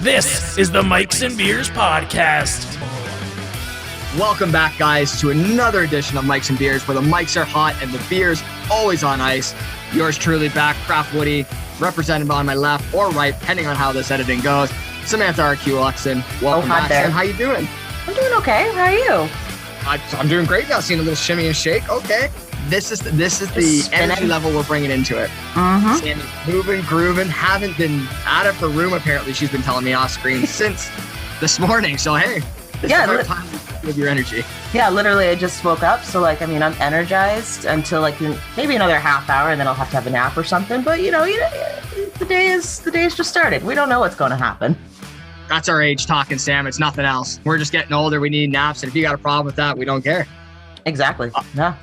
This is the Mikes and Beers podcast. Welcome back, guys, to another edition of Mikes and Beers, where the mics are hot and the beer's always on ice. Yours truly back, CraftWoody, represented on my left or right, depending on how this editing goes. Samantha R.Q. Luxon, welcome back. There. Sam, how you doing? I'm doing okay. How are you? I'm doing great now. Seeing a little shimmy and shake. Okay, this is the energy level we're bringing into it. Sammy's moving, grooving. Haven't been out of her room. Apparently, she's been telling me off screen since this morning. So hey, this is our time with your energy. Yeah, literally, I just woke up. So I'm energized until maybe another half hour, and then I'll have to have a nap or something. But the day is just started. We don't know what's going to happen. That's our age talking, Sam. It's nothing else. We're just getting older. We need naps. And if you got a problem with that, we don't care. Exactly. Yeah.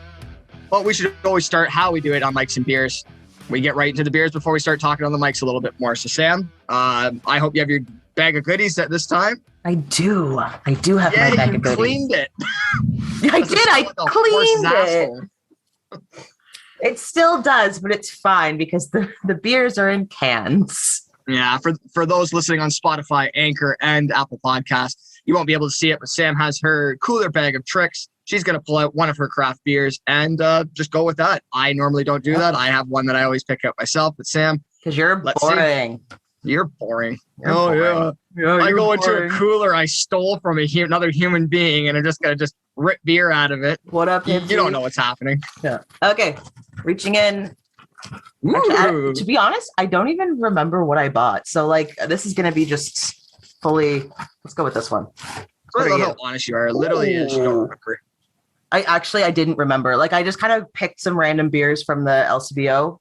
But we should always start how we do it on Mikes and Beers. We get right into the beers before we start talking on the mics a little bit more. So, Sam, I hope you have your bag of goodies at this time. I do have my bag of goodies. Cleaned it. I did. I cleaned it. It still does, but it's fine because the beers are in cans. Yeah, for those listening on Spotify, Anchor, and Apple Podcasts, you won't be able to see it, but Sam has her cooler bag of tricks. She's going to pull out one of her craft beers and just go with that. I normally don't do that. I have one that I always pick out myself, but Sam. Because you're boring. You're boring. Yeah. I go into a cooler I stole from another human being, and I'm just going to rip beer out of it. What up, You don't know what's happening. Yeah. Okay. Reaching in. Actually, to be honest, I don't even remember what I bought. So this is going to be just fully, let's go with this one. I love how honest you are. Literally, you don't remember. I didn't remember. I just kind of picked some random beers from the LCBO.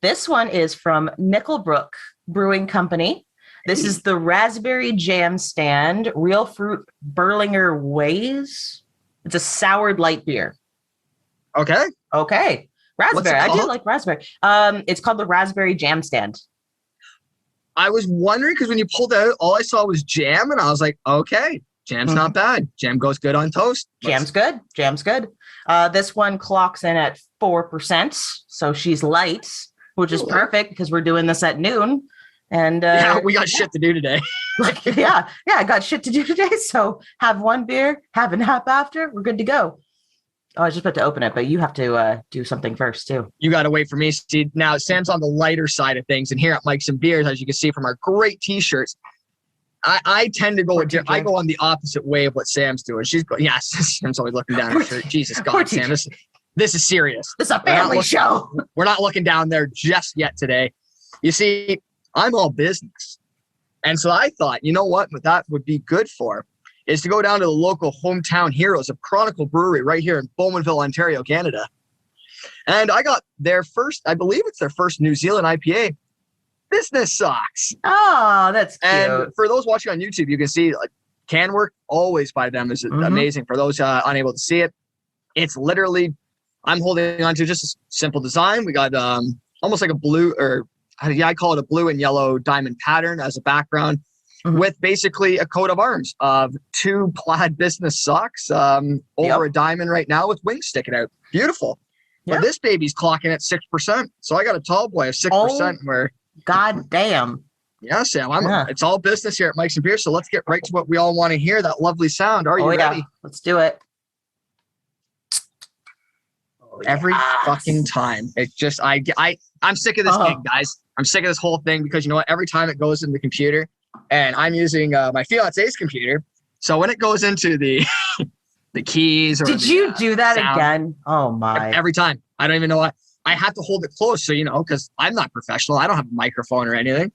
This one is from Nickelbrook Brewing Company. This is the Raspberry Jam Stand, Real Fruit Berlinger Ways. It's a soured light beer. Okay. Raspberry. I do like raspberry. It's called the Raspberry Jam Stand. I was wondering because when you pulled out, all I saw was jam, and I was like, okay, jam's not bad. Jam goes good on toast. Jam's good. This one clocks in at 4%, so she's light, which is perfect because we're doing this at noon. And we got shit to do today. I got shit to do today. So have one beer, have a nap after, we're good to go. Oh, I was just about to open it, but you have to do something first, too. You got to wait for me. See, now Sam's on the lighter side of things. And here at Mike's and Beers, as you can see from our great T-shirts, I tend to go I go on the opposite way of what Sam's doing. Sam's always looking down at her shirt. Jesus God, Sam, this is serious. This is a family show. We're not looking down there just yet today. You see, I'm all business. And so I thought, you know what that would be good for? Is to go down to the local hometown heroes of Chronicle Brewery right here in Bowmanville, Ontario, Canada. And I got their first, I believe it's their first New Zealand IPA, Business Socks. Oh, that's cute. And for those watching on YouTube, you can see can work always by them is amazing. For those unable to see it, it's literally, I'm holding on to just a simple design. We got almost like a blue, I call it a blue and yellow diamond pattern as a background. With basically a coat of arms of two plaid business socks over a diamond right now with wings sticking out. Beautiful. But this baby's clocking at 6%. So I got a tall boy of 6% where. God damn. Yeah, Sam. It's all business here at Mike's and Beer. So let's get right to what we all want to hear. That lovely sound. Are you ready? Let's do it. Every fucking time. It's just, I'm sick of this gig, guys. I'm sick of this whole thing because you know what? Every time it goes in the computer, and I'm using my fiance's computer. So when it goes into the keys or Did you do that sound, again? Oh my. Every time. I don't even know what. I have to hold it close. So, because I'm not professional. I don't have a microphone or anything.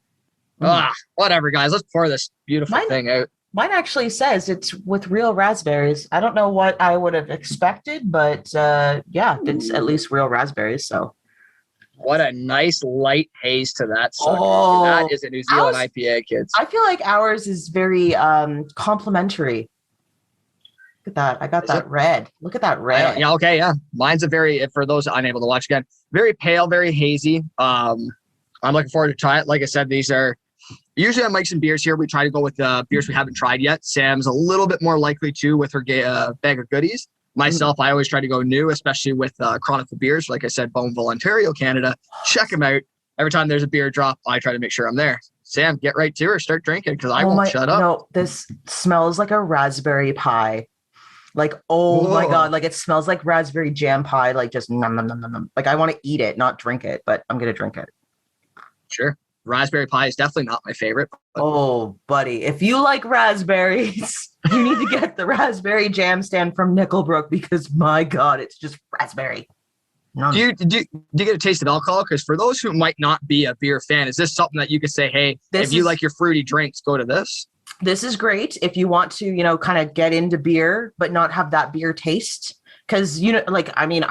Whatever, guys. Let's pour this beautiful thing out. Mine actually says it's with real raspberries. I don't know what I would have expected, but it's at least real raspberries. So. What a nice light haze to that sucker. Oh, that is a New Zealand IPA, kids. I feel like ours is very complimentary. Look at that. I got that red. Look at that red. Yeah. Mine's for those unable to watch again, very pale, very hazy. I'm looking forward to try it. Like I said, these are usually on Mike's and Beers here. We try to go with beers we haven't tried yet. Sam's a little bit more likely to with her bag of goodies. Myself, I always try to go new, especially with Chronicle Beers. Like I said, Bowmanville, Ontario, Canada. Check them out. Every time there's a beer drop, I try to make sure I'm there. Sam, get right to her, start drinking because I won't shut up. No, this smells like a raspberry pie. Like, oh my God, like it smells like raspberry jam pie, like just nom, nom, nom, nom, nom. Like I want to eat it, not drink it, but I'm gonna drink it. Sure. Raspberry pie is definitely not my favorite. Oh, buddy, if you like raspberries, you need to get the raspberry jam stand from Nickelbrook because my God, it's just raspberry. Do you get a taste of alcohol? Because for those who might not be a beer fan, is this something that you could say, hey, if you like your fruity drinks, go to this? This is great if you want to, you know, kind of get into beer, but not have that beer taste. Because, you know, like, I mean,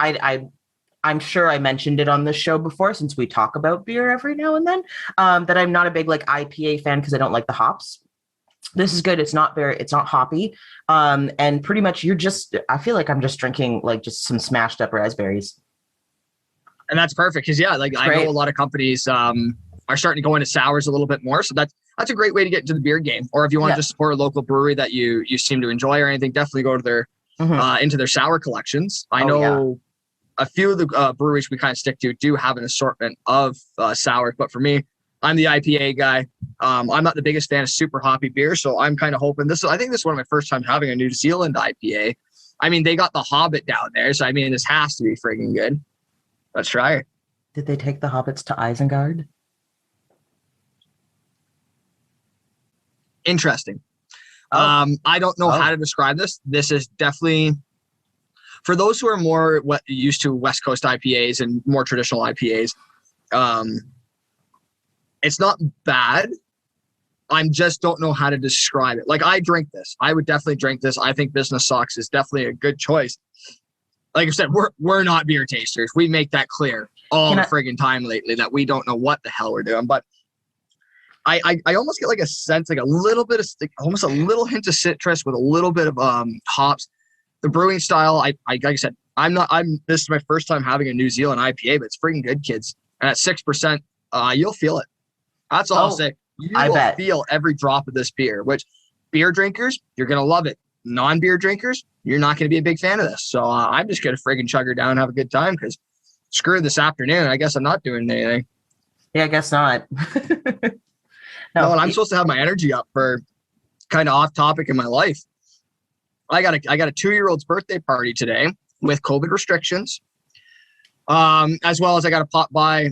I'm sure I mentioned it on the show before, since we talk about beer every now and then, that I'm not a big like IPA fan because I don't like the hops. This is good. It's not hoppy. And pretty much I feel like I'm just drinking like just some smashed up raspberries. And that's perfect because, yeah, like I know a lot of companies are starting to go into sours a little bit more. So that's a great way to get into the beer game. Or if you want to just support a local brewery that you seem to enjoy or anything, definitely go to their into their sour collections. I know a few of the breweries we kind of stick to do have an assortment of sours. But for me, I'm the IPA guy. I'm not the biggest fan of super hoppy beer. So I'm kind of hoping I think this is one of my first times having a New Zealand IPA. I mean, they got the Hobbit down there. So, I mean, this has to be friggin' good. Let's try it. Did they take the hobbits to Isengard? Interesting. I don't know how to describe this. This is definitely, for those who are more used to West Coast IPAs and more traditional IPAs, it's not bad. I just don't know how to describe it. Like, I drink this. I would definitely drink this. I think Business Socks is definitely a good choice. Like I said, we're not beer tasters. We make that clear all the friggin' time lately that we don't know what the hell we're doing. But I almost get like a sense, like a little bit of almost a little hint of citrus with a little bit of hops. The brewing style, like I said, this is my first time having a New Zealand IPA, but it's friggin' good, kids. And at 6%, you'll feel it. That's all I'll say. You will feel every drop of this beer, which beer drinkers, you're gonna love it. Non-beer drinkers, you're not going to be a big fan of this. So I'm just going to friggin' chug her down and have a good time because screw this afternoon. I guess I'm not doing anything. Yeah, I guess not. No, and I'm supposed to have my energy up for kind of off topic in my life. I got a 2-year-old's birthday party today with COVID restrictions, as well as I got to pop by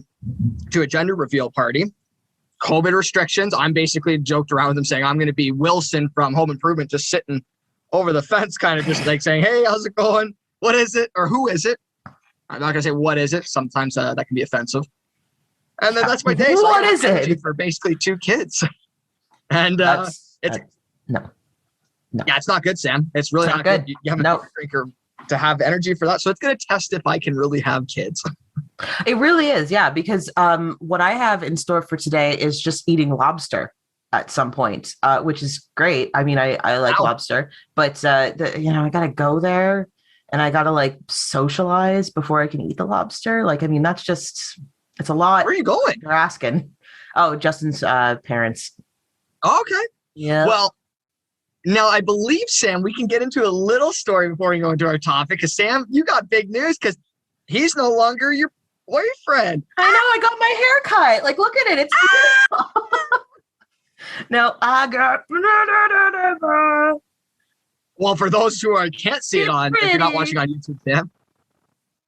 to a gender reveal party. COVID restrictions. I'm basically joked around with them saying I'm going to be Wilson from Home Improvement, just sitting over the fence, kind of just like saying, hey, how's it going? What is it? Or who is it? I'm not going to say what is it. Sometimes that can be offensive. And then that's my day. So what is it? For basically 2 kids. And no. Yeah, it's not good, Sam. It's really not good. You have a drinker to have energy for that. So it's going to test if I can really have kids. It really is. Yeah. Because what I have in store for today is just eating lobster at some point, which is great. I mean, I like lobster, but I got to go there and I got to like socialize before I can eat the lobster. Like, I mean, it's a lot. Where are you going? You're asking. Oh, Justin's parents. Okay. Yeah. Well, now I believe, Sam, we can get into a little story before we go into our topic. Because Sam, you got big news because he's no longer your boyfriend. I know. I got my hair cut. Like, look at it. It's beautiful. No, I got. Well, for those who can't see it on, if you're not watching on YouTube, Sam.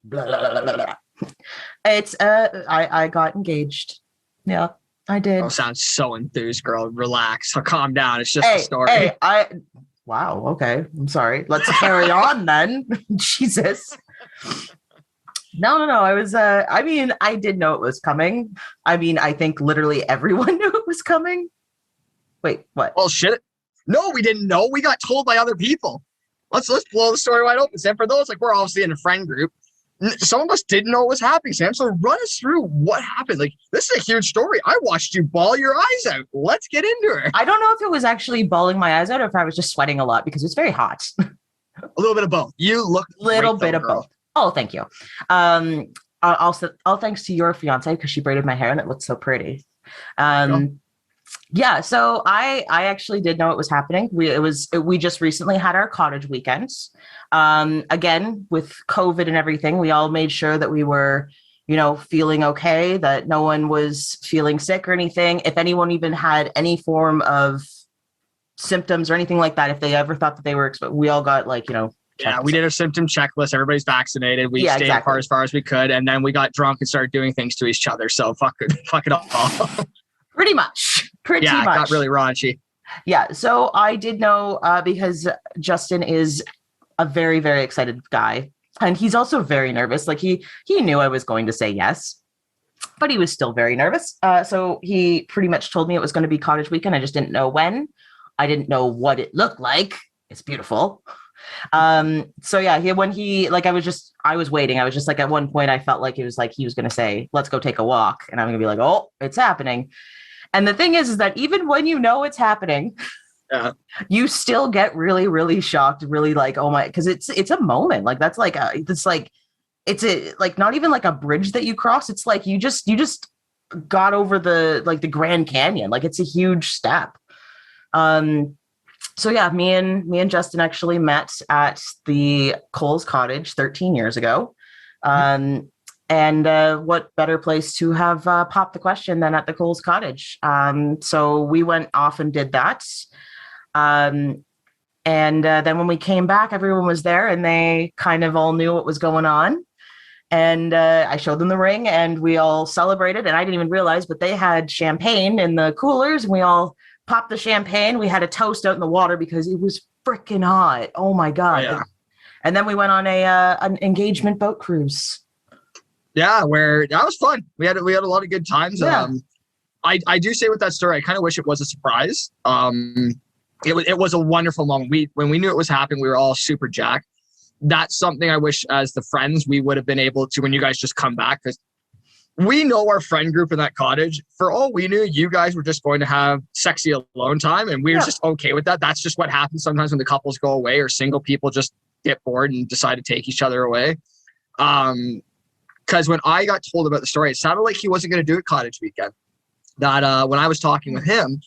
Blah, blah, blah, blah, blah. It's I got engaged. Yeah, I did. Oh, sounds so enthused, girl. Relax. Calm down. It's just a story. Wow. Okay. I'm sorry. Let's carry on then. Jesus. No. I was. I mean, I did know it was coming. I mean, I think literally everyone knew it was coming. Wait, what? Well, shit. No, we didn't know. We got told by other people. Let's blow the story wide open, Sam. For those, like, we're obviously in a friend group. Some of us didn't know what was happening, Sam. So run us through what happened. Like, this is a huge story. I watched you bawl your eyes out. Let's get into it. I don't know if it was actually bawling my eyes out or if I was just sweating a lot because it's very hot. A little bit of both. You look little bit of both. Oh, thank you. Also, all thanks to your fiance because she braided my hair and it looked so pretty. Yeah, so I actually did know it was happening. We just recently had our cottage weekends. Again, with COVID and everything, we all made sure that we were feeling okay, that no one was feeling sick or anything. If anyone even had any form of symptoms or anything like that, if they ever thought that they were, we all got yeah, we did a symptom checklist. Everybody's vaccinated. We stayed apart as far as we could, and then we got drunk and started doing things to each other. So fuck it all. Pretty much. It got really raunchy. Yeah. So I did know because Justin is a very, very excited guy, and he's also very nervous. Like he knew I was going to say yes, but he was still very nervous. So he pretty much told me it was going to be cottage weekend. I just didn't know when. I didn't know what it looked like. It's beautiful. So yeah, I was waiting. I was just like, at one point I felt like it was like he was going to say, let's go take a walk. And I'm going to be like, oh, it's happening. And the thing is that even when you know it's happening, you still get really, really shocked, really like, oh my, because it's a moment. Like that's like it's not even like a bridge that you cross. It's like you just got over the Grand Canyon. Like it's a huge step. So yeah, me and Justin actually met at the Cole's Cottage 13 years ago. And what better place to have popped the question than at the Cole's Cottage? So we went off and did that. And then when we came back, everyone was there and they kind of all knew what was going on. And I showed them the ring and we all celebrated. And I didn't even realize, but they had champagne in the coolers and we all popped the champagne. We had a toast out in the water because it was freaking hot. Oh my God. Yeah. And then we went on an engagement boat cruise. Yeah, where that was fun. We had a lot of good times. Yeah. I do say with that story, I kind of wish it was a surprise. It was a wonderful moment. When we knew it was happening, we were all super jacked. That's something I wish as the friends we would have been able to, when you guys just come back, because we know our friend group in that cottage. For all we knew, you guys were just going to have sexy alone time, and we were just okay with that. That's just what happens sometimes when the couples go away or single people just get bored and decide to take each other away. Because when I got told about the story, it sounded like he wasn't going to do it cottage weekend. That when I was talking with him,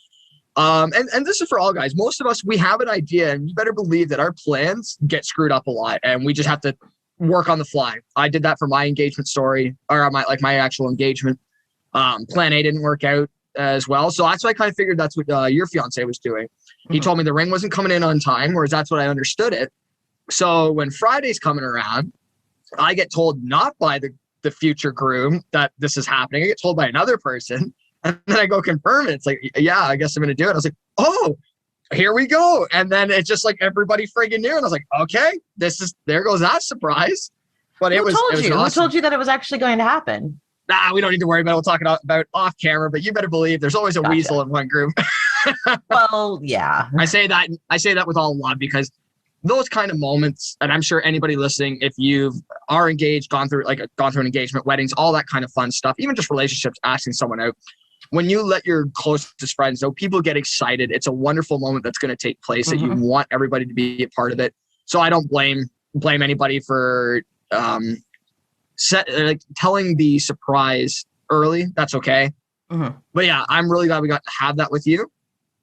and this is for all guys, most of us, we have an idea, and you better believe that our plans get screwed up a lot, and we just have to work on the fly. I did that for my engagement story, or my actual engagement. Plan A didn't work out as well. So that's why I kind of figured that's what your fiance was doing. He told me the ring wasn't coming in on time, whereas that's what I understood it. So when Friday's coming around, I get told not by the future groom that this is happening. I get told by another person, and then I go confirm it. It's like, yeah, I guess I'm going to do it. I was like, oh, here we go. And then it's just like everybody friggin' knew. And I was like, okay, there goes that surprise. But Who told you that it was actually going to happen? Nah, we don't need to worry about it. We'll talk about off camera, but you better believe there's always a weasel in one group. Well, yeah. I say that with all love, because those kind of moments, and I'm sure anybody listening, if you are engaged, gone through an engagement, weddings, all that kind of fun stuff, even just relationships, asking someone out, when you let your closest friends know, people get excited. It's a wonderful moment that's going to take place that you want everybody to be a part of it. So I don't blame anybody for telling the surprise early. That's okay. But yeah, I'm really glad we got to have that with you.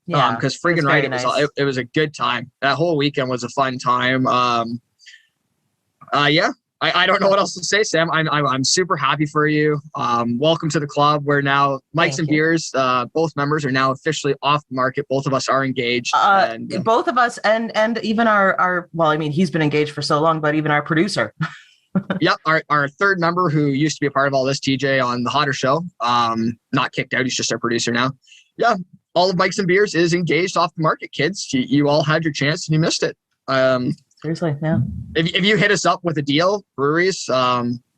Yeah, because friggin' right, nice. It was a good time. That whole weekend was a fun time. Yeah. I don't know what else to say, Sam. I'm super happy for you. Welcome to the club. We're now Mike's and Beers. Both members are now officially off the market. Both of us are engaged. Both of us, and even our well, I mean, he's been engaged for so long, but even our producer. Yep, our third member, who used to be a part of all this, TJ on the Hotter Show. Not kicked out. He's just our producer now. Yeah, all of Mike's and Beers is engaged, off the market. Kids, you all had your chance and you missed it. Seriously, yeah. If you hit us up with a deal, breweries,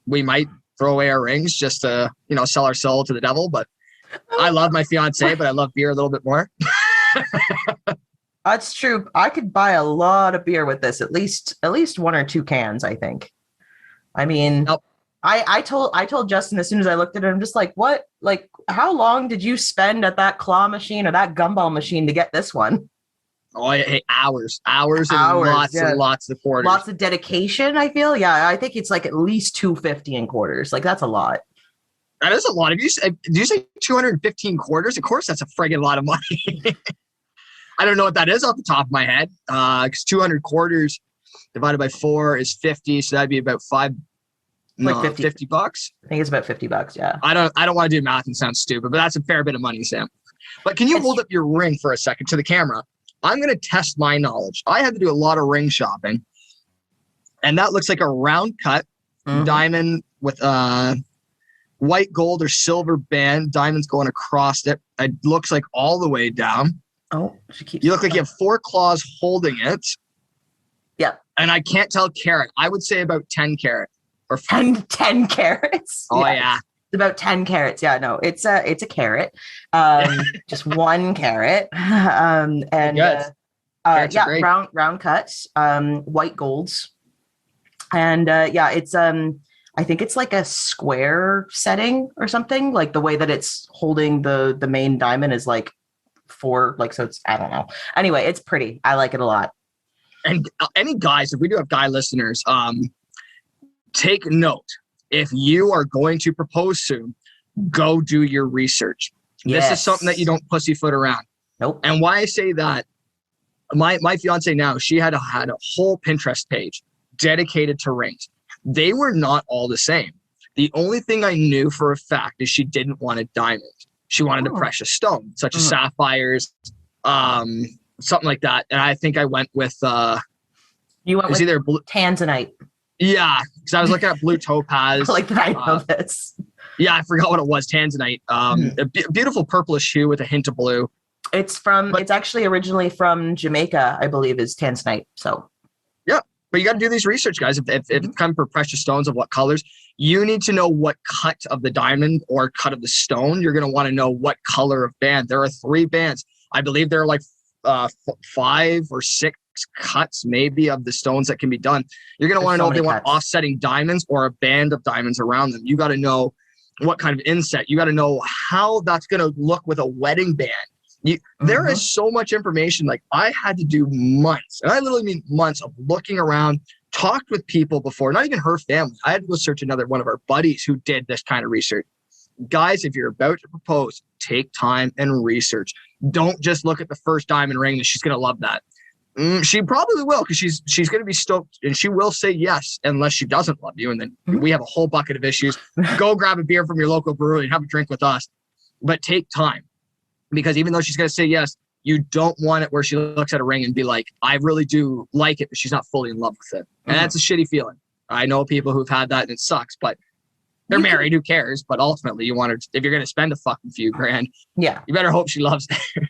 we might throw away our rings just to, sell our soul to the devil. But I love my fiance, but I love beer a little bit more. That's true. I could buy a lot of beer with this, at least 1 or 2 cans, I think. I mean, nope. I told Justin as soon as I looked at it, I'm just like, what? Like, how long did you spend at that claw machine or that gumball machine to get this one? Oh, hey, hours and lots of quarters. Lots of dedication, I feel. Yeah, I think it's like at least $250 in quarters. Like, that's a lot. That is a lot. Did you say 215 quarters? Of course, that's a friggin' lot of money. I don't know what that is off the top of my head. Because 200 quarters divided by 4 is 50. So that'd be about No, Like 50 bucks. I think it's about $50. Yeah. I don't want to do math and sound stupid, but that's a fair bit of money, Sam. But can you hold up your ring for a second to the camera? I'm going to test my knowledge. I had to do a lot of ring shopping, and that looks like a round cut diamond with white gold or silver band. Diamonds going across it. It looks like all the way down. Oh, she keeps. You look like you have 4 claws holding it. Yeah. And I can't tell carat. I would say about 10 carat. Or 10 carats. Oh, yeah. It's about 10 carats. Yeah, no, it's a carat. Just 1 carat. And round cuts, white golds. And it's I think it's like a square setting or something. Like the way that it's holding the main diamond is like 4, like, so it's, I don't know. Anyway, it's pretty. I like it a lot. And any guys, if we do have guy listeners, take note. If you are going to propose soon, go do your research. Yes. This is something that you don't pussyfoot around. Nope. And why I say that, my fiance now, she had a whole Pinterest page dedicated to rings. They were not all the same. The only thing I knew for a fact is she didn't want a diamond. She wanted a precious stone, such as sapphires, something like that. And I think I went with you went with either tanzanite. Yeah, because I was looking at blue topaz. Like I know this. Yeah, I forgot what it was. Tanzanite. A beautiful purplish hue with a hint of blue. It's actually originally from Jamaica, I believe, is tanzanite. So yeah, but you got to do these research, guys. If it comes for precious stones of what colors, you need to know what cut of the diamond or cut of the stone. You're going to want to know what color of band. There are 3 bands. I believe there are like 5 or 6 cuts maybe of the stones that can be done. You're going to want to know if they want offsetting diamonds or a band of diamonds around them. You got to know what kind of inset. You got to know how that's going to look with a wedding band. There is so much information. Like I had to do months, and I literally mean months of looking around, talked with people before, not even her family. I had to go search another one of our buddies who did this kind of research. Guys, if you're about to propose, take time and research. Don't just look at the first diamond ring and she's going to love that. She probably will, because she's going to be stoked, and she will say yes unless she doesn't love you. And then we have a whole bucket of issues. Go grab a beer from your local brewery and have a drink with us. But take time, because even though she's going to say yes, you don't want it where she looks at a ring and be like, I really do like it, but she's not fully in love with it. And that's a shitty feeling. I know people who've had that and it sucks, but they're married. Who cares? But ultimately, you want her, if you're going to spend a fucking few grand, you better hope she loves it.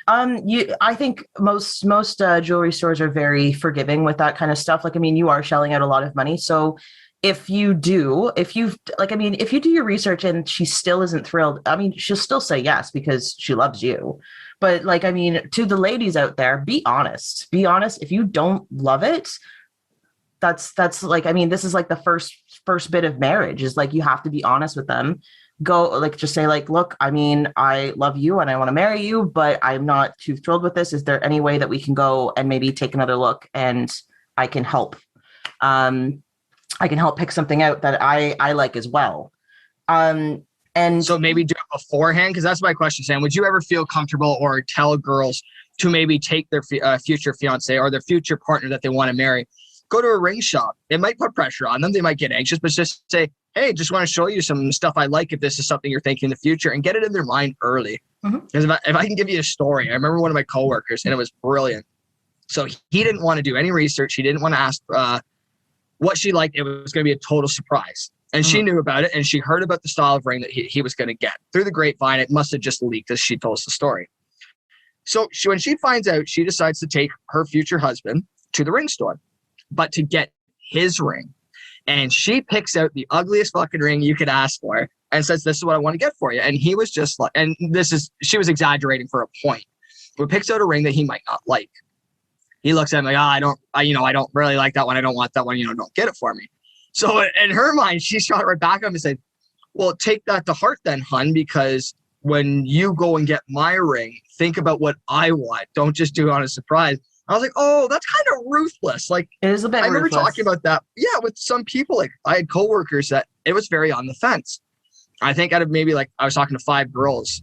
I think most jewelry stores are very forgiving with that kind of stuff. Like, I mean, you are shelling out a lot of money. So if you do your research and she still isn't thrilled, I mean, she'll still say yes because she loves you. But like, I mean, to the ladies out there, be honest. Be honest. If you don't love it, that's like, I mean, this is like the first bit of marriage is like, you have to be honest with them. Go, like, just say like, look, I mean, I love you and I want to marry you, but I'm not too thrilled with this. Is there any way that we can go and maybe take another look and I can help? I can help pick something out that I like as well. And so maybe do it beforehand, because that's my question, Sam. Would you ever feel comfortable or tell girls to maybe take their future fiance or their future partner that they want to marry, go to a ring shop? It might put pressure on them. They might get anxious, but just say, hey, just want to show you some stuff I like if this is something you're thinking in the future, and get it in their mind early. Because if I can give you a story, I remember one of my coworkers, and it was brilliant. So he didn't want to do any research. He didn't want to ask what she liked. It was going to be a total surprise. And she knew about it, and she heard about the style of ring that he was going to get. Through the grapevine, it must have just leaked as she told us the story. So when she finds out, she decides to take her future husband to the ring store, but to get his ring. And she picks out the ugliest fucking ring you could ask for and says, this is what I want to get for you. And he was just like, and she was exaggerating for a point, but picks out a ring that he might not like. He looks at me like, I don't really like that one. I don't want that one. Don't get it for me. So in her mind, she shot right back at him and said, well, take that to heart then, hun, because when you go and get my ring, think about what I want. Don't just do it on a surprise. I was like, oh, that's kind of ruthless. Like, it is a bit I remember ruthless. talking about that. Yeah, with some people, like I had coworkers that it was very on the fence. I think out of maybe like, I was talking to 5 girls.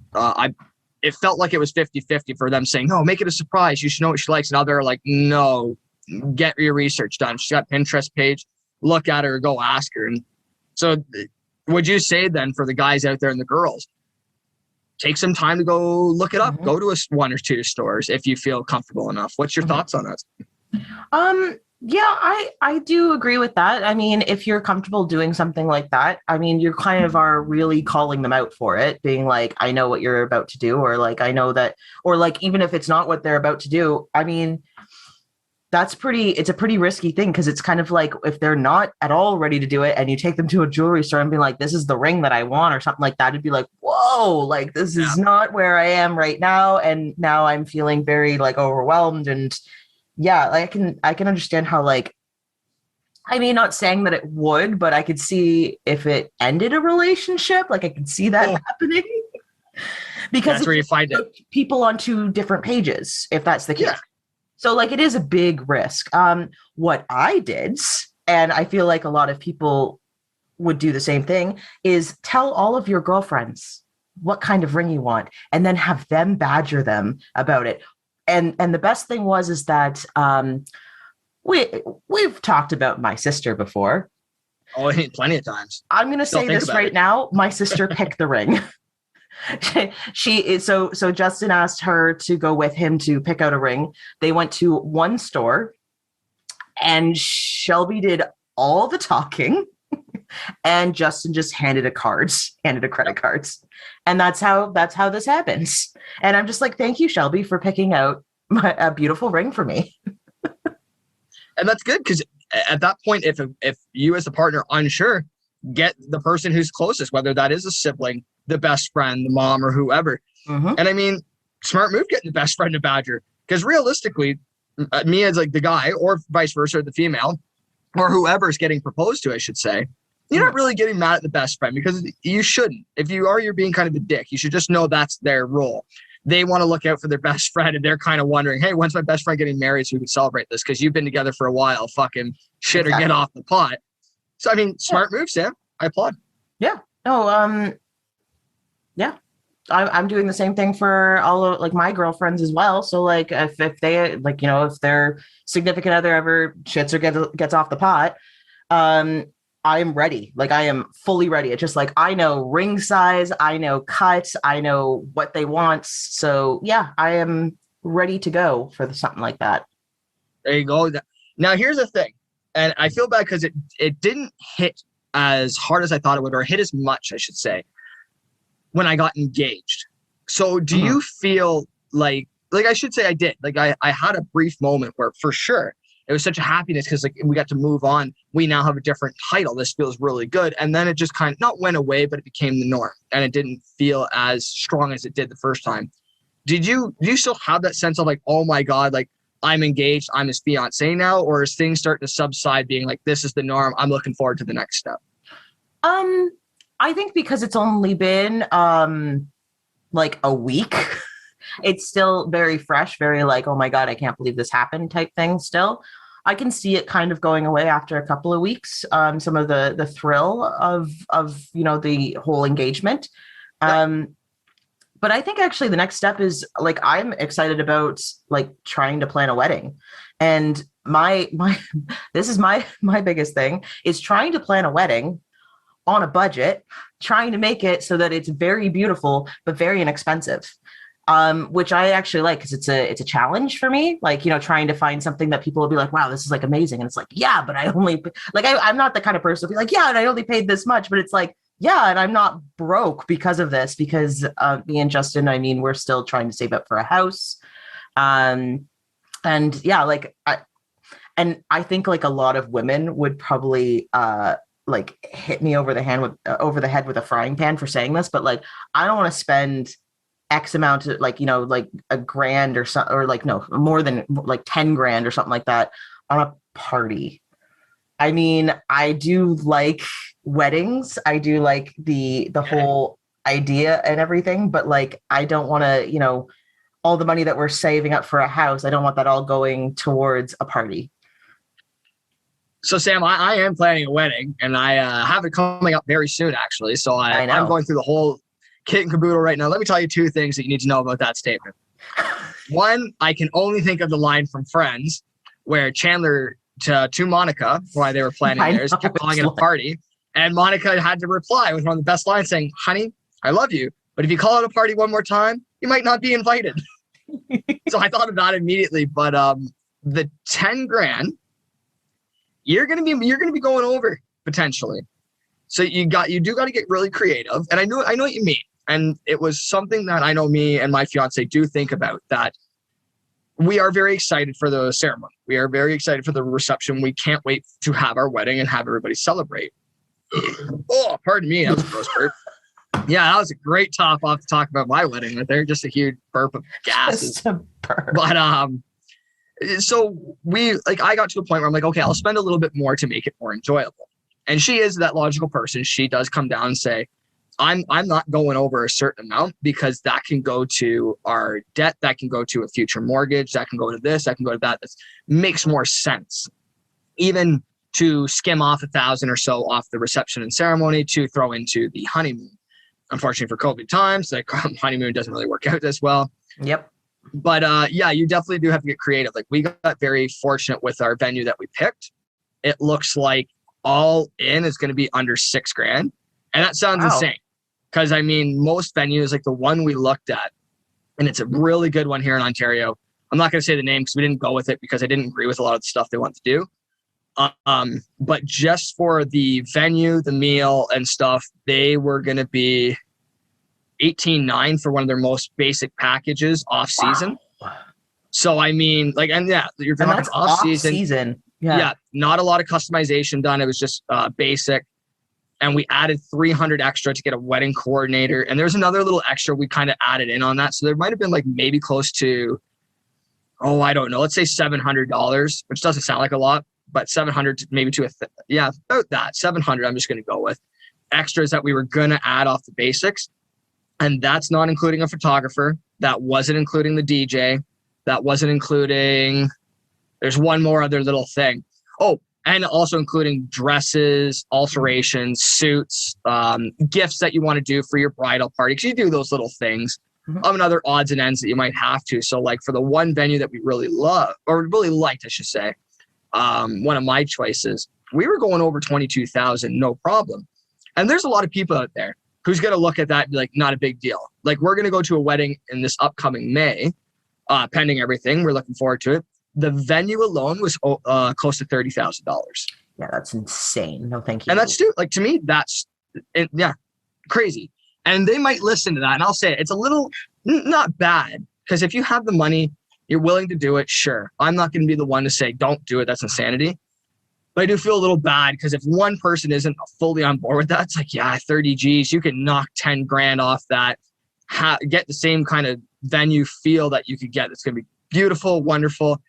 It felt like it was 50-50 for them saying, no, make it a surprise. You should know what she likes. And others are like, no, get your research done. She's got a Pinterest page. Look at her or go ask her. And So would you say then for the guys out there and the girls, take some time to go look it up, go to one or two stores if you feel comfortable enough? What's your thoughts on that? Yeah, I do agree with that. I mean, if you're comfortable doing something like that, I mean, you kind of are really calling them out for it, being like, I know what you're about to do, or like, I know that, or like, even if it's not what they're about to do, I mean, it's a pretty risky thing, because it's kind of like, if they're not at all ready to do it and you take them to a jewelry store and be like, this is the ring that I want or something like that, it'd be like, whoa, like this is not where I am right now. And now I'm feeling very like overwhelmed. And yeah, like I can understand how, like, I mean, not saying that it would, but I could see if it ended a relationship, like I could see that happening. Because that's where you find it. People on two different pages, if that's the case. Yeah. So like, it is a big risk. What I did, and I feel like a lot of people would do the same thing, is tell all of your girlfriends what kind of ring you want, and then have them badger them about it. And the best thing is that we've talked about my sister before. Oh, plenty of times. I'm going to say this right now. My sister picked the ring. She is so Justin asked her to go with him to pick out a ring. They went to one store, and Shelby did all the talking, and Justin just handed a credit cards. And that's how this happens. And I'm just like, thank you, Shelby, for picking out a beautiful ring for me. And that's good, because at that point, if you as a partner are unsure, get the person who's closest, whether that is a sibling, the best friend, the mom, or whoever. And I mean, smart move getting the best friend to badger, because realistically, me as like the guy, or vice versa, the female, or whoever's getting proposed to, I should say, you're not really getting mad at the best friend, because you shouldn't. If you are, you're being kind of a dick. You should just know that's their role. They want to look out for their best friend, and they're kind of wondering, hey, when's my best friend getting married so we can celebrate this? Because you've been together for a while. Fucking shit, or get off the pot. So, I mean, smart move, Sam. I applaud. Yeah. Oh, yeah. I'm doing the same thing for all of like my girlfriends as well. So like, if they like, if their significant other ever shits or gets off the pot, I'm ready. Like, I am fully ready. It's just like, I know ring size, I know cuts, I know what they want. So yeah, I am ready to go for something like that. There you go. Now here's the thing. And I feel bad because it didn't hit as hard as I thought it would, or hit as much, I should say, when I got engaged. So do you feel like I should say I did. Like I had a brief moment where for sure it was such a happiness, because like we got to move on. We now have a different title. This feels really good. And then it just kind of not went away, but it became the norm. And it didn't feel as strong as it did the first time. Do you still have that sense of like, oh my God, like I'm engaged, I'm his fiance now? Or is things starting to subside, being like, this is the norm, I'm looking forward to the next step? I think because it's only been like a week, it's still very fresh, very like, oh my God, I can't believe this happened type thing still. I can see it kind of going away after a couple of weeks. Some of the thrill of the whole engagement. But I think actually the next step is like, I'm excited about like trying to plan a wedding. And this is my biggest thing is trying to plan a wedding on a budget, trying to make it so that it's very beautiful, but very inexpensive. Which I actually like, because it's a challenge for me. Like, trying to find something that people will be like, wow, this is like amazing. And it's like, yeah, but I only like, I'm not the kind of person to be like, yeah, and I only paid this much, but it's like, yeah, and I'm not broke because of this, because me and Justin, I mean, we're still trying to save up for a house. And yeah, like, I think like a lot of women would probably like hit me over the head with a frying pan for saying this, but like, I don't want to spend X amount of like, like $1,000 or something, or like, no, more than like 10 grand or something like that on a party. I mean, I do like weddings. I do like the whole idea and everything, but like, I don't want to, all the money that we're saving up for a house, I don't want that all going towards a party. So Sam, I am planning a wedding, and I have it coming up very soon, actually. So I'm going through the whole kit and caboodle right now. Let me tell you two things that you need to know about that statement. One, I can only think of the line from Friends where Chandler to Monica, while they were planning theirs, kept calling it a party. And Monica had to reply with one of the best lines saying, honey, I love you, but if you call it a party one more time, you might not be invited. So I thought of that immediately. But the 10 grand, you're gonna be going over potentially. So you do got to get really creative. And I know what you mean. And it was something that I know me and my fiance do think about, that we are very excited for the ceremony. We are very excited for the reception. We can't wait to have our wedding and have everybody celebrate. Oh, pardon me. That was a gross burp. Yeah, that was a great top off to talk about my wedding right there. Just a huge burp of gases. Just a burp. But so I got to a point where I'm like, okay, I'll spend a little bit more to make it more enjoyable. And she is that logical person. She does come down and say, I'm not going over a certain amount, because that can go to our debt, that can go to a future mortgage, that can go to this, that can go to that. That makes more sense. Even to skim off 1,000 or so off the reception and ceremony to throw into the honeymoon. Unfortunately for COVID times, like honeymoon doesn't really work out as well. Yep. But yeah, you definitely do have to get creative. Like, we got very fortunate with our venue that we picked. It looks like all in is going to be under $6 grand. And that sounds insane. Because I mean, most venues, like the one we looked at, and it's a really good one here in Ontario. I'm not going to say the name because we didn't go with it because I didn't agree with a lot of the stuff they want to do. But just for the venue, the meal and stuff, they were going to be 18.9 for one of their most basic packages off season. Wow. So I mean, like, and yeah, you're talking off season. Yeah, not a lot of customization done. It was just basic. And we added 300 extra to get a wedding coordinator. And there's another little extra we kind of added in on that. So there might have been like maybe close to, I don't know, let's say $700, which doesn't sound like a lot, but 700 maybe to about that 700. I'm just going to go with extras that we were going to add off the basics. And that's not including a photographer. That wasn't including the DJ. That wasn't including, there's one more other little thing. Oh, and also including dresses, alterations, suits, gifts that you want to do for your bridal party. Because you do those little things, and other odds and ends that you might have to. So like for the one venue that we really love, or really liked, I should say, one of my choices, we were going over 22,000, no problem. And there's a lot of people out there who's going to look at that and be like, not a big deal. Like, we're going to go to a wedding in this upcoming May, pending everything. We're looking forward to it. The venue alone was close to $30,000. Yeah, that's insane. No, thank you. And that's too, like, to me, that's crazy. And they might listen to that. And I'll say it's a little not bad, because if you have the money, you're willing to do it. Sure. I'm not going to be the one to say, don't do it. That's insanity. But I do feel a little bad, because if one person isn't fully on board with that, it's like, yeah, 30 G's, you can knock 10 grand off that, get the same kind of venue feel that you could get. It's going to be beautiful, wonderful.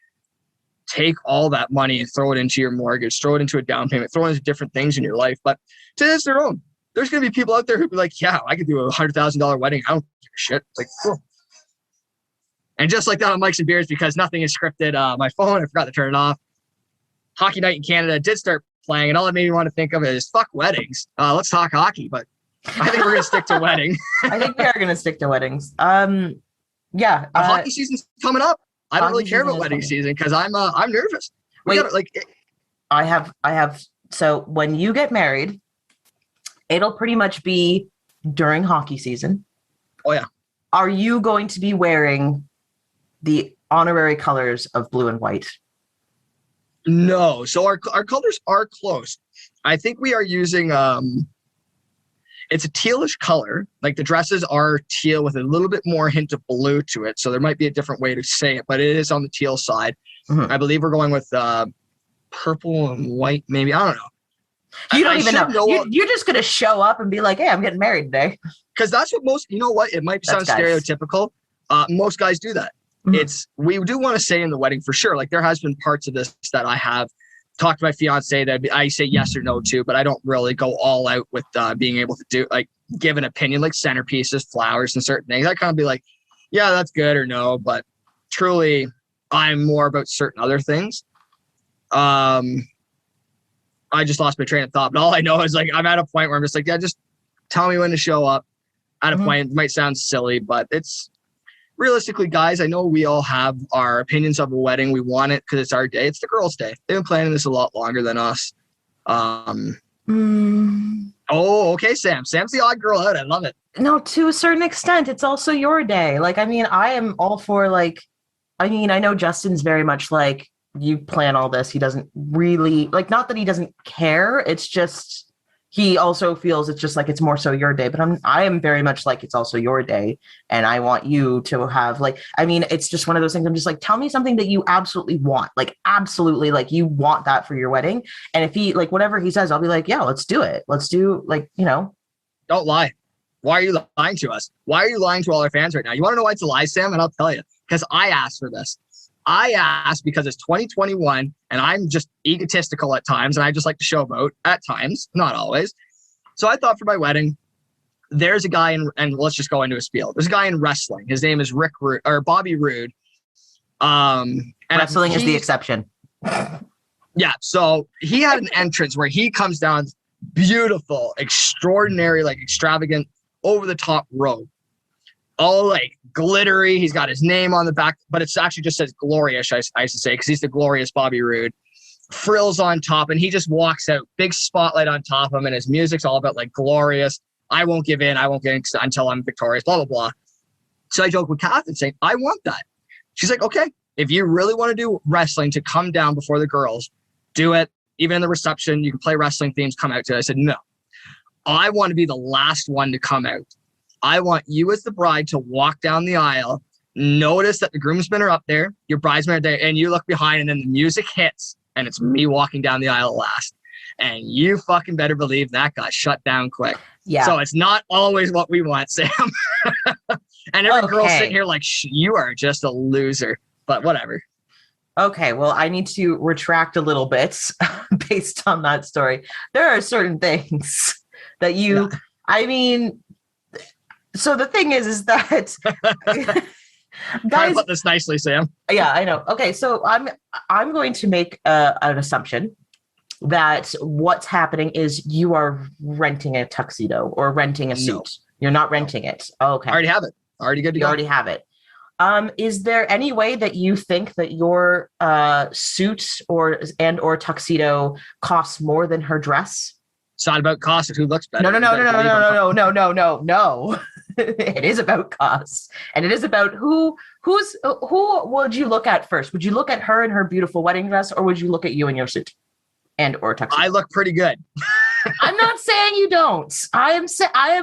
Take all that money and throw it into your mortgage, throw it into a down payment, throw it into different things in your life. But to each their own. There's going to be people out there who be like, yeah, I could do a $100,000 wedding. I don't give a shit. It's like, cool. And just like that on Mikes and Beers, because nothing is scripted, my phone, I forgot to turn it off. Hockey night in Canada did start playing, and all it made me want to think of is fuck weddings. Let's talk hockey, but I think we're going to stick to wedding. I think we are going to stick to weddings. Yeah. Hockey season's coming up. I don't really care about wedding season because I'm nervous. I have. So when you get married, it'll pretty much be during hockey season. Oh yeah. Are you going to be wearing the honorary colors of blue and white? No. So our colors are close. I think we are using it's a tealish color. Like, the dresses are teal with a little bit more hint of blue to it. So there might be a different way to say it, but it is on the teal side. I believe we're going with purple and white, maybe. I don't know. You don't even know. You're just going to show up and be like, hey, I'm getting married today. Because that's what most, you know what? It might sound stereotypical. Most guys do that. We do want to say in the wedding for sure. Like, there has been parts of this that I have talked to my fiance that I say yes or no to, but I don't really go all out with being able to do, like, give an opinion, like centerpieces, flowers, and certain things. I kind of be like, yeah, that's good or no, but truly I'm more about certain other things. I just lost my train of thought, but all I know is, like, I'm at a point where I'm just like, yeah, just tell me when to show up. At a point, it might sound silly, but it's realistically, guys, I know we all have our opinions of a wedding. We want it because it's our day. It's the girls' day. They've been planning this a lot longer than us. Oh, okay, Sam. Sam's the odd girl out. I love it. No, to a certain extent, it's also your day. Like, I mean, I am all for like, I mean, I know Justin's very much like, you plan all this. He doesn't really like, not that he doesn't care. It's just, he also feels it's just like, it's more so your day, but I am very much like, it's also your day. And I want you to have like, I mean, it's just one of those things. I'm just like, tell me something that you absolutely want, like absolutely, like you want that for your wedding. And if he like, whatever he says, I'll be like, yeah, let's do it. Let's do like, you know. Don't lie. Why are you lying to us? Why are you lying to all our fans right now? You want to know why it's a lie, Sam? And I'll tell you, because I asked for this. I asked because it's 2021 and I'm just egotistical at times and I just like to showboat at times, not always. So I thought for my wedding, there's a guy and let's just go into a spiel. There's a guy in wrestling. His name is Bobby Roode. And wrestling is the exception. Yeah. So he had an entrance where he comes down beautiful, extraordinary, like extravagant, over the top robe. All like glittery. He's got his name on the back, but it's actually just says glorious, I used to say, because he's the glorious Bobby Roode. Frills on top, and he just walks out, big spotlight on top of him, and his music's all about like glorious. I won't give in until I'm victorious, blah, blah, blah. So I joke with Catherine saying, I want that. She's like, okay, if you really want to do wrestling to come down before the girls, do it. Even in the reception, you can play wrestling themes, come out to it. I said, no, I want to be the last one to come out. I want you as the bride to walk down the aisle, notice that the groomsmen are up there, your bridesmen are there, and you look behind and then the music hits and it's me walking down the aisle last. And you fucking better believe that got shut down quick. Yeah. So it's not always what we want, Sam. And every girl sitting here like, you are just a loser, but whatever. Okay, well, I need to retract a little bit based on that story. There are certain things that I mean, so the thing is that guys, put this nicely, Sam. Yeah, I know. Okay, so I'm going to make an assumption that what's happening is you are renting a tuxedo or renting a suit. No. You're not renting it. Okay. I already have it. Already good to go. You already have it. Is there any way that you think that your suit or tuxedo costs more than her dress? It's not about cost. It's who looks better. No. It is about cost, and it is about who would you look at first? Would you look at her in her beautiful wedding dress, or would you look at you in your suit and or tuxedo? I look pretty good. I'm not saying you don't. I am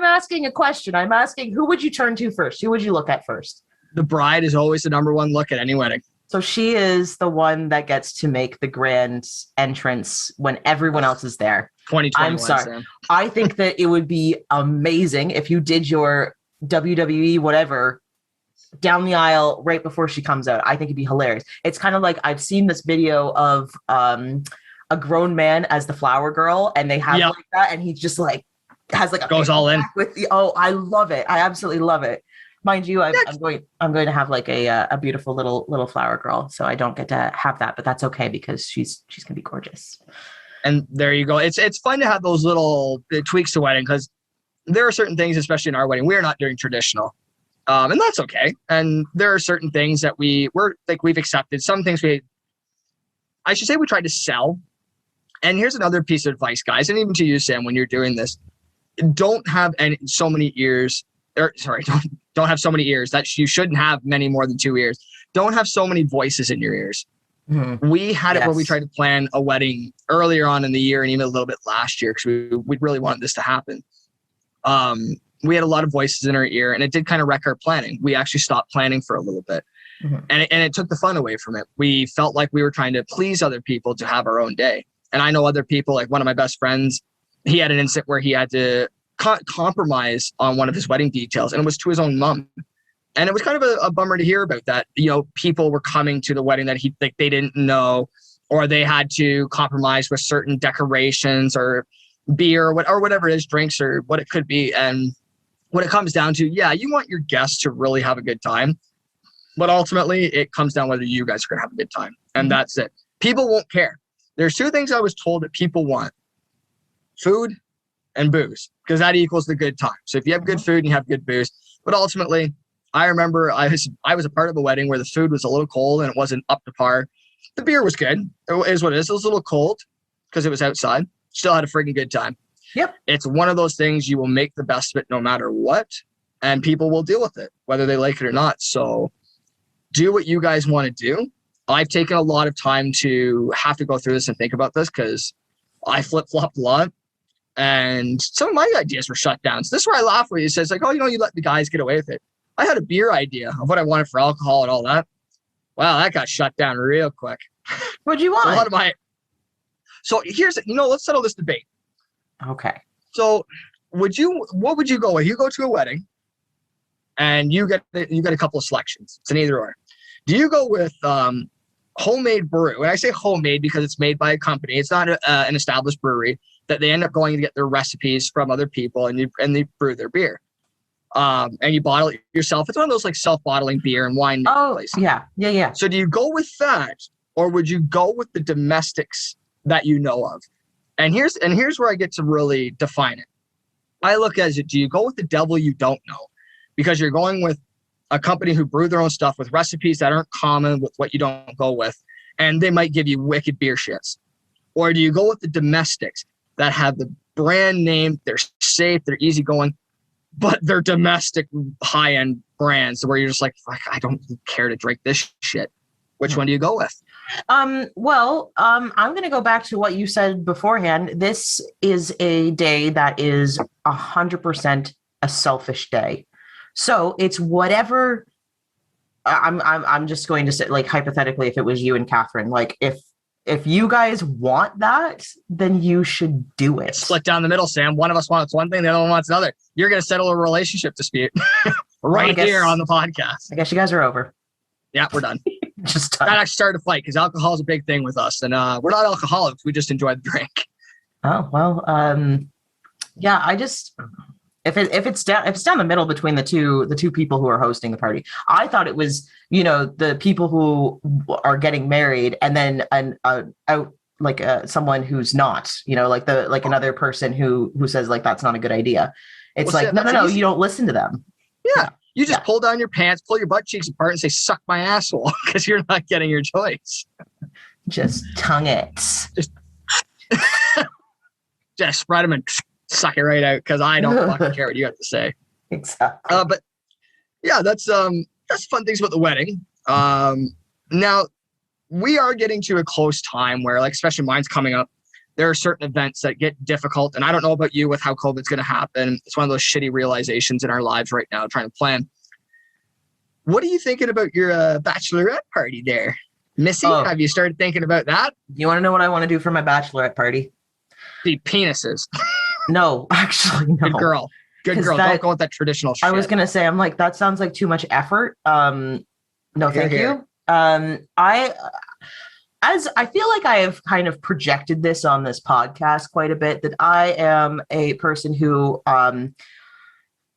asking a question. I'm asking, who would you turn to first? Who would you look at first? The bride is always the number one look at any wedding. So she is the one that gets to make the grand entrance when everyone else is there. 2021. I'm sorry. Sam. I think that it would be amazing if you did your WWE whatever down the aisle right before she comes out. I think it'd be hilarious. It's kind of like, I've seen this video of a grown man as the flower girl, and they have like that, and he just like has like a goes all in with the, I love it. I absolutely love it. Mind you, I'm going to have like a beautiful little flower girl, so I don't get to have that, but that's okay because she's gonna be gorgeous. And there you go. It's fun to have those little tweaks to wedding, because there are certain things, especially in our wedding, we are not doing traditional, and that's okay. And there are certain things that we've accepted. Some things we tried to sell. And here's another piece of advice, guys, and even to you, Sam, when you're doing this, don't have so many ears. Don't have so many ears. That you shouldn't have many more than 2 ears. Don't have so many voices in your ears. Mm-hmm. We had it where we tried to plan a wedding earlier on in the year and even a little bit last year, because we really wanted this to happen. We had a lot of voices in our ear, and it did kind of wreck our planning. We actually stopped planning for a little bit. Mm-hmm. And it took the fun away from it. We felt like we were trying to please other people to have our own day. And I know other people, like one of my best friends, he had an incident where he had to compromise on one of his wedding details, and it was to his own mom. And it was kind of a bummer to hear about that. You know, people were coming to the wedding that they didn't know, or they had to compromise with certain decorations or beer or whatever it is, drinks or what it could be. And when it comes down to, you want your guests to really have a good time, but ultimately it comes down whether you guys are going to have a good time. And that's it. People won't care. There's two things I was told that people want: food and booze, because that equals the good time. So if you have good food and you have good booze, but ultimately, I remember I was a part of a wedding where the food was a little cold and it wasn't up to par. The beer was good. It is what it is. It was a little cold because it was outside. still had a freaking good time. Yep. It's one of those things you will make the best of it no matter what, and people will deal with it, whether they like it or not. So do what you guys want to do. I've taken a lot of time to have to go through this and think about this because I flip-flopped a lot. And some of my ideas were shut down. So this is where I laugh when he says, like, oh, you let the guys get away with it. I had a beer idea of what I wanted for alcohol and all that. Wow, that got shut down real quick. What'd you want? A lot of So here's, let's settle this debate. Okay. So what would you go with? You go to a wedding and you get a couple of selections. It's an either or. Do you go with homemade brew? When I say homemade, because it's made by a company, it's not an established brewery, that they end up going to get their recipes from other people and they brew their beer. And you bottle it yourself. It's one of those like self-bottling beer and wine places. Yeah. So do you go with that, or would you go with the domestics that you know of? And here's where I get to really define it. I look at it, do you go with the devil you don't know? Because you're going with a company who brew their own stuff with recipes that aren't common with what you don't go with, and they might give you wicked beer shits. Or do you go with the domestics that have the brand name, they're safe, they're easygoing, but they're domestic high-end brands where you're just like, fuck, I don't care to drink this shit. Which one do you go with? I'm going to go back to what you said beforehand. This is a day that is 100% a selfish day. So it's whatever. I'm just going to say, like, hypothetically, if it was you and Catherine, like if you guys want that, then you should do it. Split down the middle, Sam. One of us wants one thing, the other one wants another. You're going to settle a relationship dispute here on the podcast. I guess you guys are over. Yeah, we're done. Just done. That actually started a fight because alcohol is a big thing with us, and we're not alcoholics. We just enjoy the drink. Oh well, yeah. I just if it's down the middle between the two people who are hosting the party. I thought it was the people who are getting married, and then someone who's not. Another person who says like that's not a good idea. It's no, you don't listen to them. Yeah. You just pull down your pants, pull your butt cheeks apart, and say, suck my asshole, because you're not getting your choice. Just tongue it. Just spread them and suck it right out, because I don't fucking care what you have to say. Exactly. But yeah, that's fun things about the wedding. Now, we are getting to a close time where, like, especially mine's coming up, there are certain events that get difficult. And I don't know about you with how COVID's going to happen. It's one of those shitty realizations in our lives right now, trying to plan. What are you thinking about your bachelorette party there? Missy, have you started thinking about that? You want to know what I want to do for my bachelorette party? The penises. No, actually, no. Good girl. Don't go with that traditional shit. I was going to say, I'm like, that sounds like too much effort. No, thank you. As I feel like I have kind of projected this on this podcast quite a bit, that I am a person who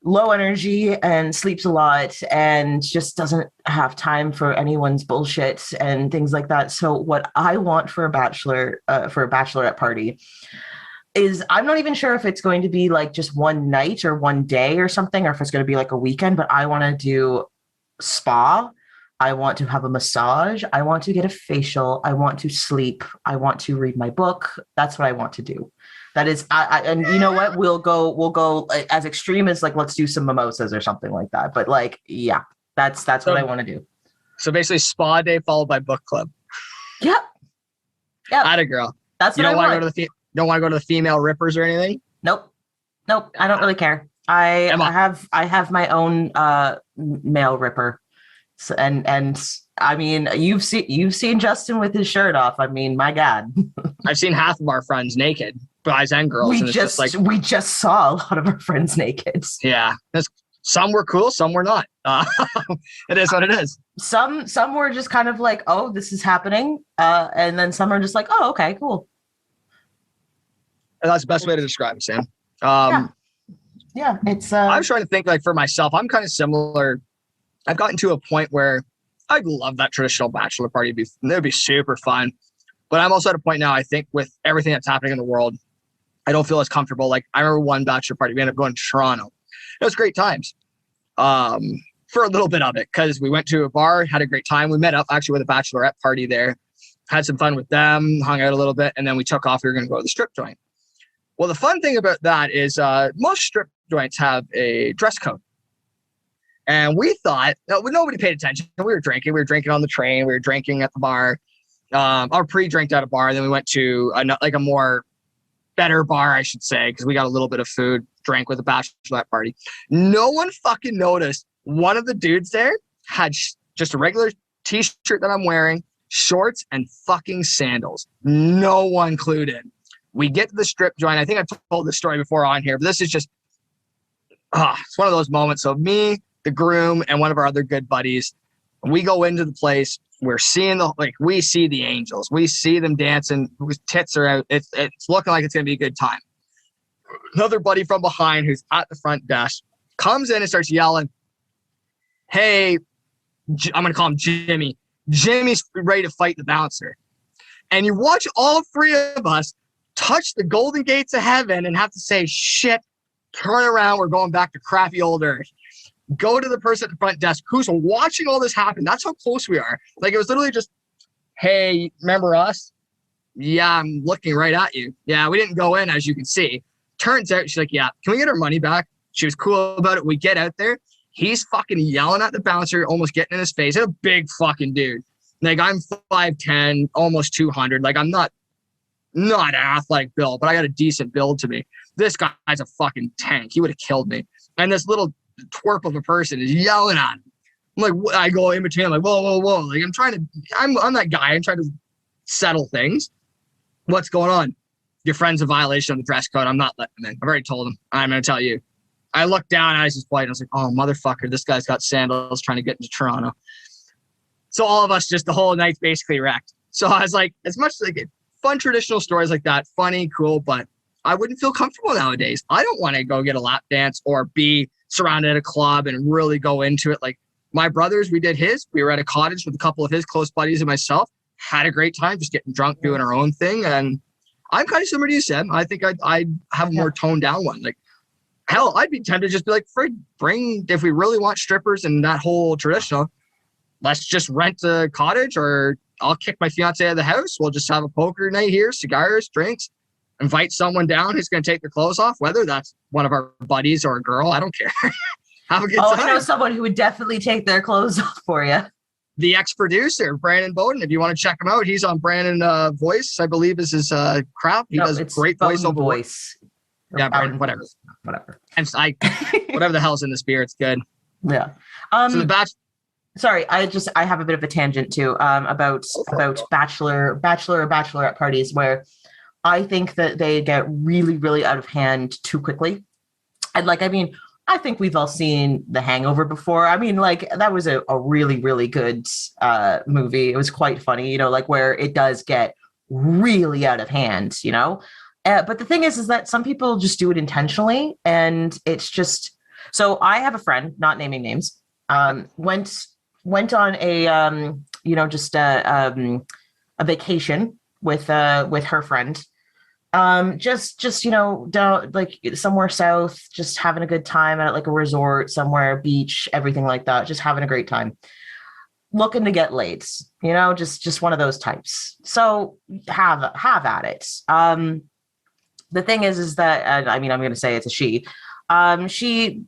low energy and sleeps a lot and just doesn't have time for anyone's bullshit and things like that. So what I want for a bachelorette party is, I'm not even sure if it's going to be like just one night or one day or something, or if it's going to be like a weekend, but I want to do spa. I want to have a massage. I want to get a facial. I want to sleep. I want to read my book. That's what I want to do. That is, and you know what? We'll go as extreme as like, let's do some mimosas or something like that. But like, yeah, that's what I want to do. So basically spa day followed by book club. Yep. Atta girl. That's what I want. Don't want to go to the female rippers or anything? Nope. I don't really care. I have my own male ripper. And I mean, you've seen Justin with his shirt off. I mean, my God. I've seen half of our friends naked, guys and girls. We just saw a lot of our friends naked. Yeah, some were cool, some were not. It is what it is. Some were just kind of like, oh, this is happening, and then some are just like, oh, okay, cool. And that's the best way to describe it, Sam. Yeah, it's. I was trying to think, like, for myself, I'm kind of similar. I've gotten to a point where I'd love that traditional bachelor party. It would be super fun. But I'm also at a point now, I think, with everything that's happening in the world, I don't feel as comfortable. Like, I remember one bachelor party, we ended up going to Toronto. It was great times for a little bit of it, because we went to a bar, had a great time. We met up actually with a bachelorette party there, had some fun with them, hung out a little bit, and then we took off. We were going to go to the strip joint. Well, the fun thing about that is most strip joints have a dress code. And we thought, nobody paid attention. We were drinking. We were drinking on the train. We were drinking at the bar. Our pre-drinked at a bar. And then we went to a more better bar, I should say, because we got a little bit of food, drank with a bachelorette party. No one fucking noticed. One of the dudes there had just a regular t-shirt that I'm wearing, shorts, and fucking sandals. No one clued in. We get to the strip joint. I think I've told this story before on here, but this is just, it's one of those moments. So me, the groom, and one of our other good buddies, we go into the place. We're seeing we see the angels. We see them dancing. Whose tits are out. It's looking like it's going to be a good time. Another buddy from behind who's at the front desk comes in and starts yelling, "Hey," I'm going to call him Jimmy. Jimmy's ready to fight the bouncer. And you watch all three of us touch the golden gates of heaven and have to say, shit, turn around. We're going back to crappy old earth. Go to the person at the front desk who's watching all this happen. That's how close we are. Like, it was literally just, "Hey, remember us?" "Yeah, I'm looking right at you." "Yeah, we didn't go in, as you can see." Turns out, she's like, "Yeah, can we get our money back?" She was cool about it. We get out there. He's fucking yelling at the bouncer, almost getting in his face. He's a big fucking dude. Like, I'm 5'10", almost 200. Like, I'm not athletic build, but I got a decent build to me. This guy's a fucking tank. He would have killed me. And this little twerp of a person is yelling at him. I'm like, I go in between. I'm like, whoa, whoa, whoa. Like, I'm that guy. I'm trying to settle things. What's going on? "Your friend's a violation of the dress code. I'm not letting him in. I've already told him. I'm going to tell you." I looked down and I was just white. I was like, oh, motherfucker, this guy's got sandals trying to get into Toronto. So all of us, just the whole night's basically wrecked. So I was like, as much like fun traditional stories like that, funny, cool, but I wouldn't feel comfortable nowadays. I don't want to go get a lap dance or be surrounded at a club and really go into it. Like, my brothers, we were at a cottage with a couple of his close buddies and myself, had a great time just getting drunk, doing our own thing. And I'm kind of similar to you, Sam. I think I'd have a more toned down one. Like, hell, I'd be tempted to just be like, if we really want strippers and that whole traditional, let's just rent a cottage, or I'll kick my fiance out of the house. We'll just have a poker night here, cigars, drinks, invite someone down who's going to take their clothes off, whether that's one of our buddies or a girl. I don't care. Have a good time. I know someone who would definitely take their clothes off for you. The ex-producer, Brandon Bowden. If you want to check him out, he's on Brandon Voice, I believe is his crap. He does great voiceover voice. Yeah, Brandon, whatever. Whatever the hell's in this beer, it's good. Yeah. So the Sorry, I have a bit of a tangent too about bachelor or bachelorette parties where I think that they get really, really out of hand too quickly. And I think we've all seen The Hangover before. I mean, like, that was a really, really good movie. It was quite funny, where it does get really out of hand, but the thing is that some people just do it intentionally, and it's just, so I have a friend, not naming names, went on a vacation with her friend, just down like somewhere south, just having a good time at like a resort somewhere, beach, everything like that, just having a great time, looking to get laid, just one of those types. So have at it. The thing is that I'm going to say it's a she. She,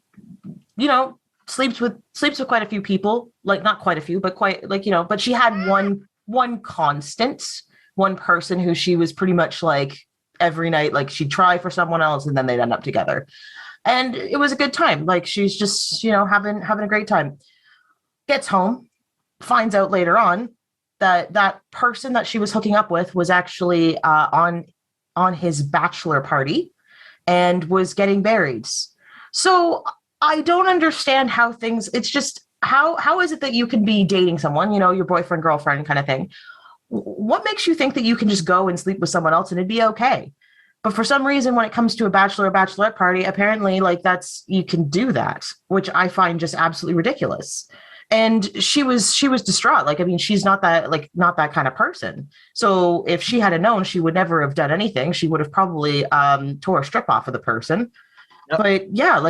sleeps with quite a few people, like not quite a few, but quite but she had one constant, one person who she was pretty much like every night, like she'd try for someone else and then they'd end up together. And it was a good time. Like, she's just, having a great time. Gets home, finds out later on that person that she was hooking up with was actually on his bachelor party and was getting married. So I don't understand how things, it's just, how is it that you can be dating someone, your boyfriend, girlfriend kind of thing? What makes you think that you can just go and sleep with someone else and it'd be okay? But for some reason, when it comes to a bachelor or bachelorette party, apparently you can do that, which I find just absolutely ridiculous. And she was distraught. She's not that kind of person. So if she had known, she would never have done anything. She would have probably tore a strip off of the person. Yep. But yeah,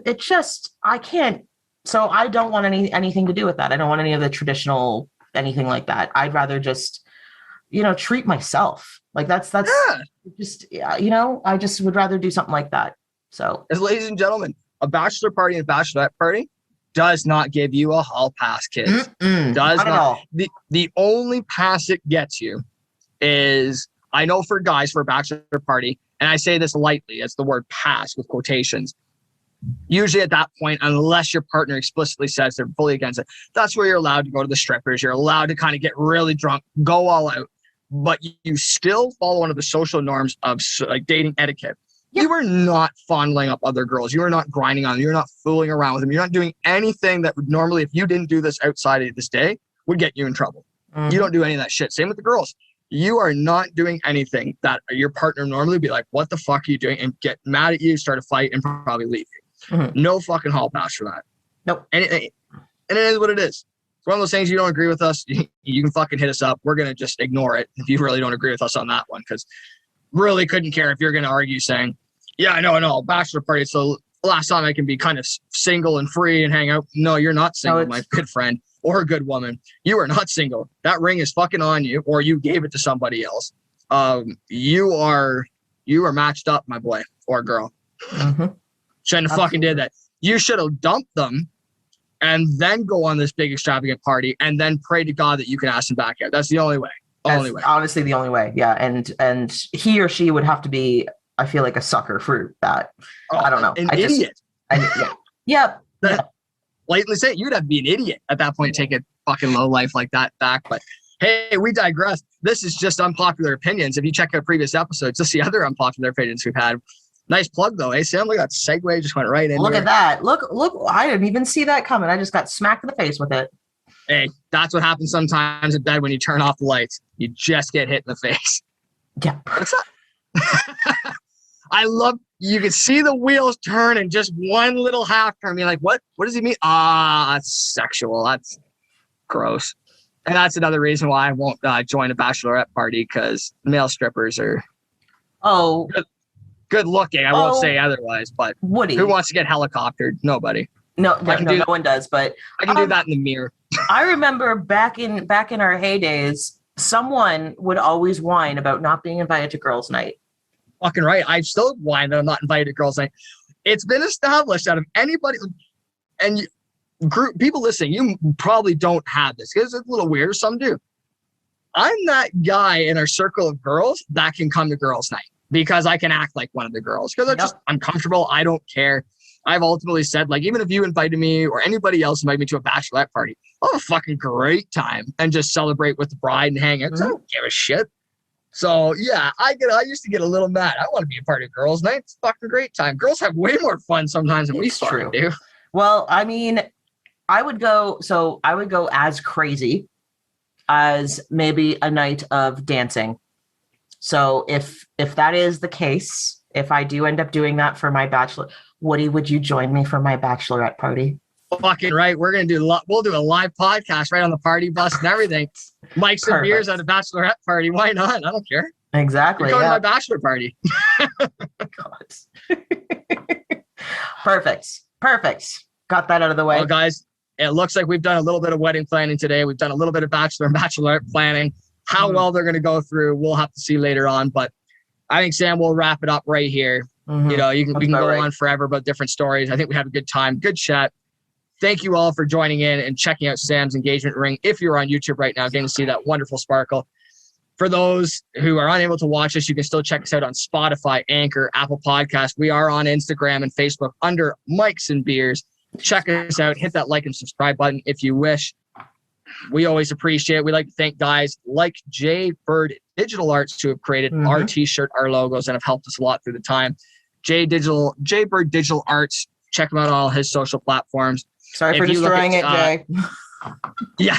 it just, I can't. So I don't want anything to do with that. I don't want any of the traditional anything like that. I'd rather just treat myself. Like that's just, I just would rather do something like that. So, as ladies and gentlemen, a bachelor party and bachelorette party does not give you a hall pass, kids. Does not at all. The only pass it gets you is, I know for guys, for a bachelor party, and I say this lightly, it's the word pass with quotations. Usually at that point, unless your partner explicitly says they're fully against it, that's where you're allowed to go to the strippers. You're allowed to kind of get really drunk, go all out, but you still follow one of the social norms of like dating etiquette. Yep. You are not fondling up other girls. You are not grinding on them. You're not fooling around with them. You're not doing anything that would normally, if you didn't do this outside of this day, would get you in trouble. Mm-hmm. You don't do any of that shit. Same with the girls. You are not doing anything that your partner normally would be like, what the fuck are you doing? And get mad at you, start a fight, and probably leave you. Mm-hmm. No fucking hall pass for that. Nope. And it is what it is. It's one of those things. You don't agree with us, you can fucking hit us up. We're going to just ignore it if you really don't agree with us on that one, because really couldn't care if you're going to argue saying, yeah, I know, bachelor party. So last time I can be kind of single and free and hang out. No, you're not single, my good friend or a good woman. You are not single. That ring is fucking on you, or you gave it to somebody else. You are matched up, my boy or girl. Mm-hmm. Shouldn't have fucking did that. You should have dumped them and then go on this big extravagant party and then pray to God that you can ask them back out. That's the only way. Honestly, the only way. Yeah. And he or she would have to be, I feel like, a sucker for that. I don't know. An idiot. Yeah. Blatantly say it, you'd have to be an idiot at that point to take a fucking low life like that back. But hey, we digress. This is just unpopular opinions. If you check out previous episodes, just the other unpopular opinions we've had. Nice plug though, eh, Sam? Look at that segue, just went right in. Look at that. Look, I didn't even see that coming. I just got smacked in the face with it. Hey, that's what happens sometimes in bed when you turn off the lights. You just get hit in the face. Yeah. What's that? I love, you can see the wheels turn in just one little half turn. You're like, what does he mean? That's sexual. That's gross. And that's another reason why I won't join a bachelorette party, because male strippers are good looking. I won't say otherwise, but Woody, who wants to get helicoptered? Nobody. No one does, but I can do that in the mirror. I remember back in our heydays, someone would always whine about not being invited to girls' night. Fucking right. I still whine that I'm not invited to girls' night. It's been established out of anybody, and people listening, you probably don't have this because it's a little weird. Some do. I'm that guy in our circle of girls that can come to girls' night because I can act like one of the girls because I'm comfortable. I don't care. I've ultimately said, like, even if you invited me or anybody else invited me to a bachelorette party, I'll have a fucking great time and just celebrate with the bride and hang out. Mm-hmm. I don't give a shit. So yeah, I used to get a little mad. I want to be a part of girls' night. It's a fucking great time. Girls have way more fun sometimes than we fucking do. Well, I mean, I would go as crazy as maybe a night of dancing. So if that is the case, if I do end up doing that for my bachelor, Woody, would you join me for my bachelorette party? Fucking right. We'll do a live podcast right on the party bus and everything. Mike's and beers at a bachelorette party. Why not? I don't care. Exactly. You're going to my bachelor party. God. Perfect. Got that out of the way. Well, guys, it looks like we've done a little bit of wedding planning today. We've done a little bit of bachelor and bachelorette planning. How well they're going to go through, we'll have to see later on. But I think, Sam, we'll wrap it up right here. Mm-hmm. You know, we can go on forever about different stories. I think we had a good time, good chat. Thank you all for joining in and checking out Sam's engagement ring. If you're on YouTube right now, getting to see that wonderful sparkle. For those who are unable to watch us, you can still check us out on Spotify, Anchor, Apple Podcasts. We are on Instagram and Facebook under Mikes and Beers. Check us out. Hit that like and subscribe button if you wish. We always appreciate it. We like to thank guys like J Bird Digital Arts who have created our t-shirt, our logos, and have helped us a lot through the time. J Bird Digital Arts. Check him out on all his social platforms. Sorry for destroying it, Jay. Yeah.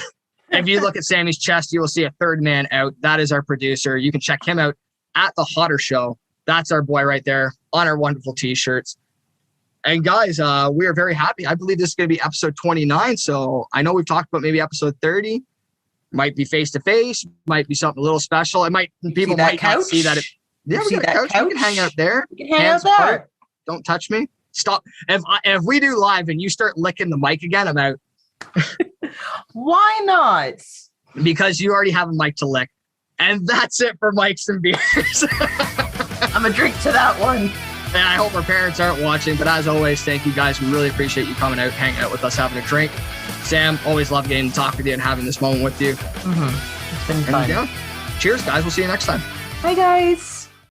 If you look at Sammy's chest, you will see a third man out. That is our producer. You can check him out at The Hotter Show. That's our boy right there on our wonderful t-shirts. And guys, we are very happy. I believe this is going to be episode 29. So I know we've talked about maybe episode 30. Might be face-to-face. Might be something a little special. People might not see that. Yeah, we got a couch. You can hang out there. You can hang out there. Apart. Don't touch me. Stop. If we do live and you start licking the mic again, I'm out. Why not? Because you already have a mic to lick. And that's it for Mikes and Beers. I'm a drink to that one. And I hope our parents aren't watching, but as always, thank you guys. We really appreciate you coming out, hanging out with us, having a drink. Sam, always love getting to talk with you and having this moment with you. It's been fun. Yeah. Cheers, guys. We'll see you next time. Bye, guys.